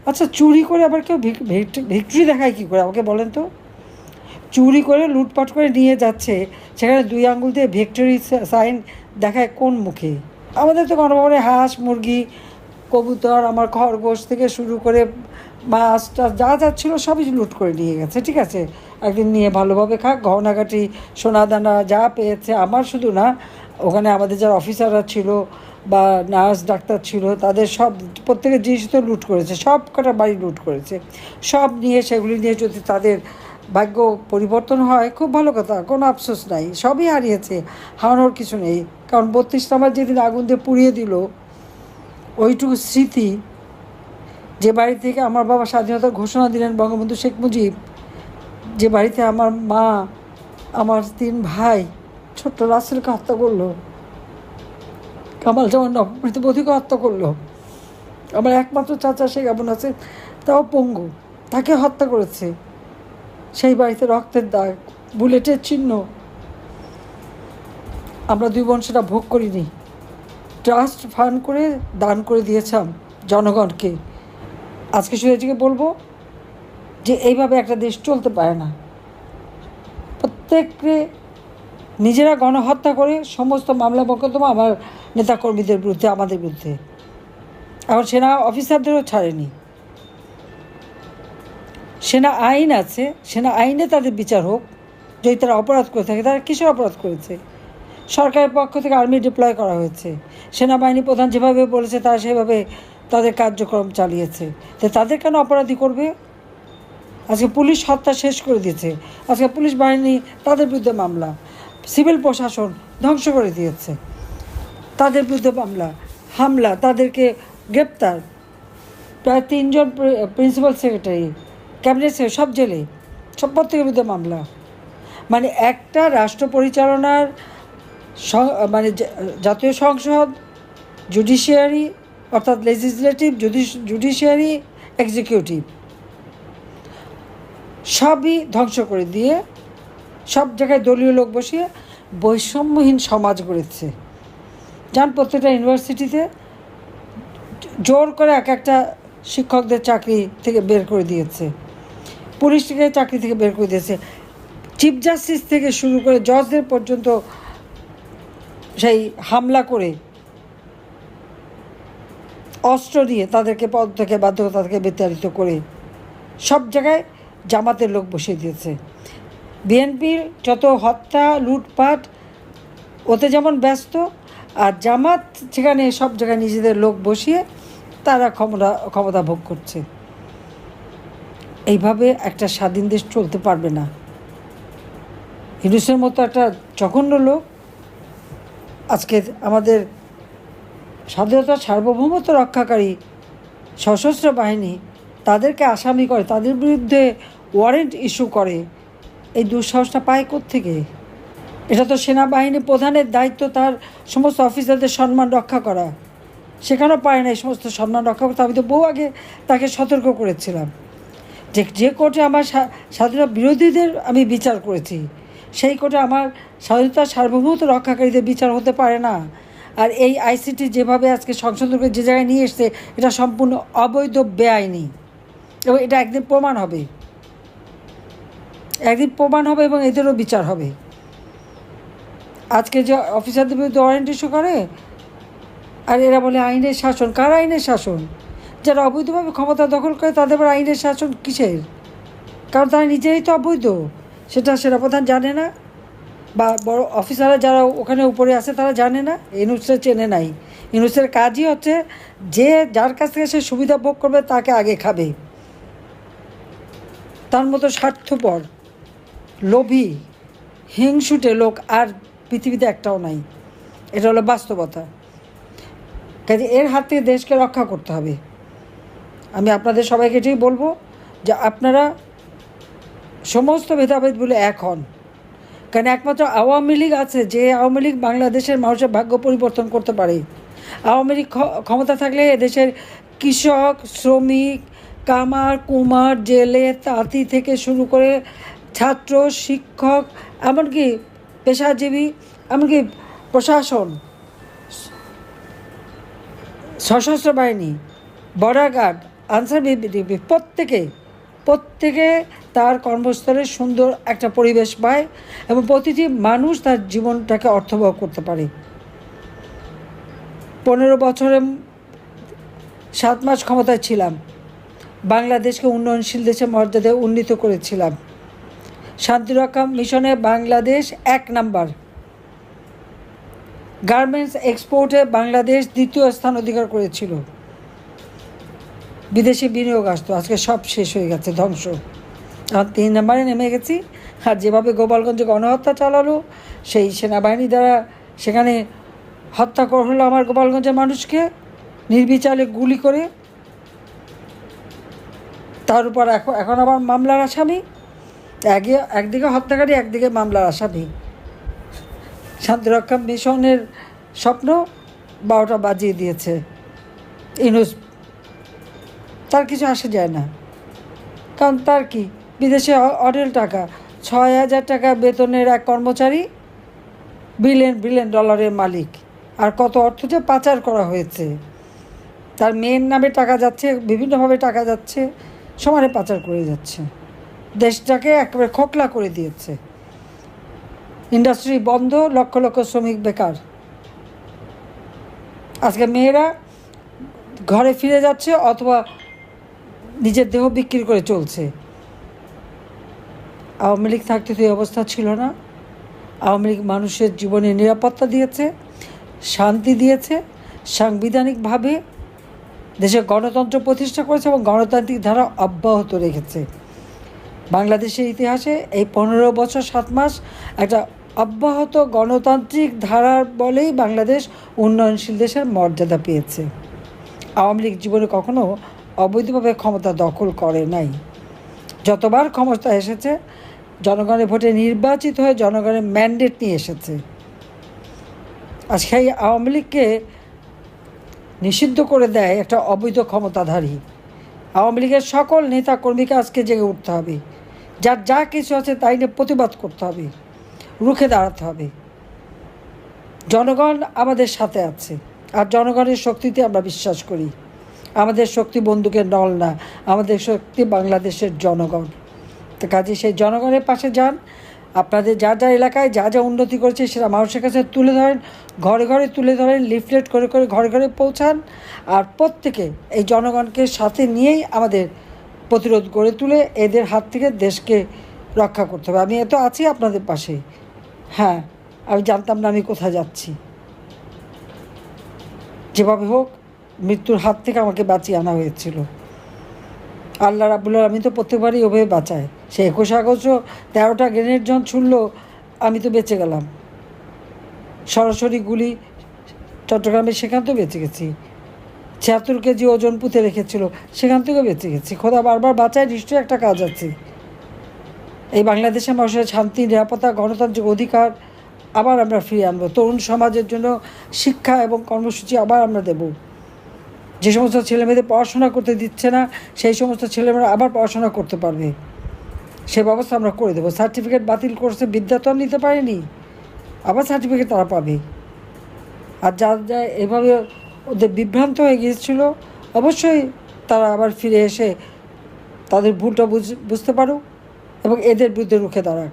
আচ্ছা, চুরি করে আবার কেউ ভিক্টরি দেখায় কী করে আমাকে বলেন তো? চুরি করে লুটপাট করে নিয়ে যাচ্ছে, সেখানে 2 আঙ্গুল দিয়ে ভিক্টরি সাইন দেখায় কোন মুখে? আমাদের তো গণভবনে হাঁস, মুরগি, কবুতর, আমার খরগোশ থেকে শুরু করে মাছ টাছ যা যা ছিল সবই লুট করে নিয়ে গেছে। ঠিক আছে, একদিন নিয়ে ভালোভাবে খাক, গহনাগাটি সোনাদানা যা পেয়েছে। আমার শুধু না, ওখানে আমাদের যারা অফিসাররা ছিল বা নার্স ডাক্তার ছিল, তাদের সব প্রত্যেকের জিনিস তো লুট করেছে, সব কটা বাড়ি লুট করেছে। সব নিয়ে সেগুলি নিয়ে যদি তাদের ভাগ্য পরিবর্তন হয় খুব ভালো কথা, কোনো আফসোস নাই, সবই হারিয়েছে, হারানোর কিছু নেই। কারণ 32 নম্বর যেদিন আগুন দিয়ে পুড়িয়ে দিল, ওইটুকু স্মৃতি, যে বাড়ি থেকে আমার বাবা স্বাধীনতার ঘোষণা দিলেন বঙ্গবন্ধু শেখ মুজিব, যে বাড়িতে আমার মা, আমার 3 ভাই, ছোট্ট রাসেলকে হত্যা করলো, কামাল জামান প্রীতিপতিকে হত্যা করলো, আমার একমাত্র চাচা শেখ আবুল হাসেন তাও পঙ্গু, তাকে হত্যা করেছে। সেই বাড়িতে রক্তের দাগ, বুলেটের চিহ্ন। আমরা 2 বোন সেটা ভোগ করিনি, ট্রাস্ট ফান্ড করে দান করে দিয়েছিলাম জনগণকে। আজকে সুরেজিকে বলবো যে এইভাবে একটা দেশ চলতে পারে না। প্রত্যেককে নিজেরা গণহত্যা করে সমস্ত মামলা মোকদ্দমা আমার নেতাকর্মীদের বিরুদ্ধে, আমাদের বিরুদ্ধে। এখন সেনা অফিসারদেরও ছাড়েনি। সেনা আইন আছে, সেনা আইনে তাদের বিচার হোক। যদি তারা অপরাধ করে থাকে, তারা কিসের অপরাধ করেছে? সরকারের পক্ষ থেকে আর্মি ডিপ্লয় করা হয়েছে, সেনাবাহিনী প্রধান যেভাবে বলেছে তারা সেভাবে তাদের কার্যক্রম চালিয়েছে। তো তাদের কেন অপরাধী করবে? আজকে পুলিশ হত্যা শেষ করে দিয়েছে, আজকে পুলিশ বাহিনী তাদের বিরুদ্ধে মামলা, সিভিল প্রশাসন ধ্বংস করে দিয়েছে, তাদের বিরুদ্ধে মামলা, হামলা, তাদেরকে গ্রেপ্তার। প্রায় 3 জন প্রিন্সিপাল সেক্রেটারি, ক্যাবিনেট সেক্রেটারি সব জেলে, সব প্রত্যেকের বিরুদ্ধে মামলা। মানে একটা রাষ্ট্র পরিচালনার মানে জাতীয় সংসদ, জুডিশিয়ারি অর্থাৎ লেজিসলেটিভ, জুডিশিয়ারি, এক্সিকিউটিভ সবই ধ্বংস করে দিয়ে সব জায়গায় দলীয় লোক বসিয়ে বৈষম্যহীন সমাজ গড়েছে। যান প্রত্যেকটা ইউনিভার্সিটিতে জোর করে এক একটা শিক্ষকদের চাকরি থেকে বের করে দিয়েছে, পুলিশকে চাকরি থেকে বের করে দিয়েছে, চিফ জাস্টিস থেকে শুরু করে জজদের পর্যন্ত সেই হামলা করে অস্ত্র নিয়ে তাদেরকে পদ থেকে বাধ্যতা থেকে বিতাড়িত করে সব জায়গায় জামাতের লোক বসিয়ে দিয়েছে। বিএনপির যত হত্যা, লুটপাট, ওতে যেমন ব্যস্ত, আর জামাত সেখানে সব জায়গায় নিজেদের লোক বসিয়ে তারা ক্ষমতা ভোগ করছে। এইভাবে একটা স্বাধীন দেশ চলতে পারবে না। ইউনূসের মতো একটা জঘন্য লোক আজকে আমাদের স্বাধীনতার সার্বভৌমত্ব রক্ষাকারী সশস্ত্র বাহিনী তাদেরকে আসামি করে, তাদের বিরুদ্ধে ওয়ারেন্ট ইস্যু করে। এই দুঃসাহসটা পায় কোত্থেকে? এটা তো সেনাবাহিনী প্রধানের দায়িত্ব, তার সমস্ত অফিসারদের সম্মান রক্ষা করা। সেখানেও পারে না এই সমস্ত সম্মান রক্ষা করতে। আমি তো বহু আগে তাকে সতর্ক করেছিলাম যে কোর্টে আমার স্বাধীনতা বিরোধীদের আমি বিচার করেছি, সেই কোর্টে আমার স্বাধীনতার সার্বভৌমত্ব রক্ষাকারীদের বিচার হতে পারে না। আর এই আইসিটি যেভাবে আজকে সংশোধন যে জায়গায় নিয়ে এসছে, এটা সম্পূর্ণ অবৈধ, বেআইনি, এবং এটা একদিন প্রমাণ হবে, এবং এদেরও বিচার হবে। আজকে যে অফিসারদের বিরুদ্ধে ওয়ারেন্ট ইস্যু করে, আর এরা বলে আইনের শাসন। কার আইনের শাসন? যারা অবৈধভাবে ক্ষমতা দখল করে তাদের আবার আইনের শাসন কিসের? কারণ তারা নিজেরাই তো অবৈধ। সেটা সেনাপ্রধান জানে না, বা বড় অফিসাররা যারা ওখানে উপরে আছে তারা জানে না, ইউনূসের চেনে নাই। ইউনূসের কাজই হচ্ছে যে যার কাছ থেকে সে সুবিধা ভোগ করবে তাকে আগে খাবে। তার মতো স্বার্থপর, লোভী, হিংসুটে লোক আর পৃথিবীতে একটাও নাই। এটা হলো বাস্তবতা। কাজে এর হাত থেকে দেশকে রক্ষা করতে হবে। আমি আপনাদের সবাইকে এটাই বলবো যে আপনারা সমস্ত ভেদাভেদ বলে এক হন। কারণ একমাত্র আওয়ামী লীগ আছে, যে আওয়ামী লীগ বাংলাদেশের মানুষের ভাগ্য পরিবর্তন করতে পারে। আওয়ামী লীগ ক্ষমতা থাকলে এদেশের কৃষক, শ্রমিক, কামার, কুমার, জেলে, তাঁতি থেকে শুরু করে ছাত্র, শিক্ষক, এমনকি পেশাজীবী, এমনকি প্রশাসন, সশস্ত্র বাহিনী, বর্ডার গার্ড, আনসার দিবে। প্রত্যেকে তার কর্মস্থলে সুন্দর একটা পরিবেশ পায় এবং প্রতিটি মানুষ তার জীবনটাকে অর্থবহ করতে পারে। 15 বছরে 7 মাস ক্ষমতায় ছিলাম, বাংলাদেশকে উন্নয়নশীল দেশে মর্যাদায় উন্নীত করেছিলাম। শান্তিরক্ষা মিশনে বাংলাদেশ 1 নাম্বার, গার্মেন্টস এক্সপোর্টে বাংলাদেশ 2য় স্থান অধিকার করেছিল। বিদেশি বিনিয়োগ আসতো, আজকে সব শেষ হয়ে গেছে, ধ্বংস। আর 3 নম্বরে নেমে গেছি। আর যেভাবে গোপালগঞ্জে গণহত্যা চালালো, সেই সেনাবাহিনী দ্বারা সেখানে হত্যা করা হলো আমার গোপালগঞ্জের মানুষকে নির্বিচারে গুলি করে। তার উপর এখন আবার মামলার আসামি, একদিকে হত্যাকারী, একদিকে মামলার আসামি। শান্তিরক্ষা মিশনের স্বপ্ন 12টা বাজিয়ে দিয়েছে ইউনূস। তার কিছু আসে যায় না, কারণ তার কি, বিদেশে অঢেল টাকা, 6,000 টাকা বেতনের এক কর্মচারী বিলিয়ন ডলারের মালিক। আর কত অর্থ যে পাচার করা হয়েছে, তার মেয়ের নামে টাকা যাচ্ছে, বিভিন্নভাবে টাকা যাচ্ছে, সমানে পাচার করে যাচ্ছে, দেশটাকে একেবারে খোকলা করে দিয়েছে। ইন্ডাস্ট্রি বন্ধ, লক্ষ লক্ষ শ্রমিক বেকার। আজকে মেয়েরা ঘরে ফিরে যাচ্ছে অথবা নিজের দেহ বিক্রি করে চলছে। আওয়ামী লীগ থাকতে তো এই অবস্থা ছিল না। আওয়ামী লীগ মানুষের জীবনে নিরাপত্তা দিয়েছে, শান্তি দিয়েছে, সাংবিধানিকভাবে দেশে গণতন্ত্র প্রতিষ্ঠা করেছে এবং গণতান্ত্রিক ধারা অব্যাহত রেখেছে। বাংলাদেশের ইতিহাসে এই 15 বছর 7 মাস একটা অব্যাহত গণতান্ত্রিক ধারার বলেই বাংলাদেশ উন্নয়নশীল দেশের মর্যাদা পেয়েছে। আওয়ামী লীগ জীবনে কখনো অবৈধভাবে ক্ষমতা দখল করে নাই। যতবার ক্ষমতা এসেছে জনগণের ভোটে নির্বাচিত হয়ে জনগণের ম্যান্ডেট নিয়ে এসেছে। আর সেই আওয়ামী লীগকে নিষিদ্ধ করে দেয় একটা অবৈধ ক্ষমতাধারী। আওয়ামী লীগের সকল নেতা কর্মীকে আজকে জেগে উঠতে হবে, যার যা কিছু আছে তাই নিয়ে প্রতিবাদ করতে হবে, রুখে দাঁড়াতে হবে। জনগণ আমাদের সাথে আছে, আর জনগণের শক্তিতে আমরা বিশ্বাস করি। আমাদের শক্তি বন্দুকের নল না, আমাদের শক্তি বাংলাদেশের জনগণ। তো কাজে সেই জনগণের পাশে যান। আপনাদের যা যা এলাকায় যা যা উন্নতি করেছে সেটা মানুষের কাছে তুলে ধরেন, ঘরে ঘরে তুলে ধরেন, লিফলেট করে করে ঘরে ঘরে পৌঁছান। আর প্রত্যেকে এই জনগণকে সাথে নিয়েই আমাদের প্রতিরোধ গড়ে তুলে এদের হাত থেকে দেশকে রক্ষা করতে হবে। আমি এত আছি আপনাদের পাশে। হ্যাঁ, আমি জানতাম না আমি কোথায় যাচ্ছি। যেভাবে হোক মৃত্যুর হাত থেকে আমাকে বাঁচিয়ে আনা হয়েছিল। আল্লাহ রাব্বুল আলামিন তো প্রত্যেকবারই ওভাবে বাঁচায়। সে 21 আগস্ট 13টা গ্রেনেড যখন ছুড়ল, আমি তো বেঁচে গেলাম। সরাসরি গুলি চট্টগ্রামে, সেখান থেকে বেঁচে গেছি। 76 কেজি ওজন পুঁতে রেখেছিল, সেখান থেকেও বেঁচে গেছি। খোদা বারবার বাঁচায়, নিশ্চয়ই একটা কাজ আছে। এই বাংলাদেশের মানুষের শান্তি, নিরাপত্তা, গণতান্ত্রিক অধিকার আবার আমরা ফিরিয়ে আনবো। তরুণ সমাজের জন্য শিক্ষা এবং কর্মসূচি আবার আমরা দেব। যে সমস্ত ছেলেমেয়েদের পড়াশোনা করতে দিচ্ছে না, সেই সমস্ত ছেলেমেয়েরা আবার পড়াশোনা করতে পারবে, সে ব্যবস্থা আমরা করে দেবো। সার্টিফিকেট বাতিল করছে, বিদ্যা তো আর নিতে পারেনি, আবার সার্টিফিকেট তারা পাবে। আর যা যা এভাবে ওদের বিভ্রান্ত হয়ে গিয়েছিল, অবশ্যই তারা আবার ফিরে এসে তাদের ভুলটা বুঝতে পারুক এবং এদের বিরুদ্ধে রুখে দাঁড়াক।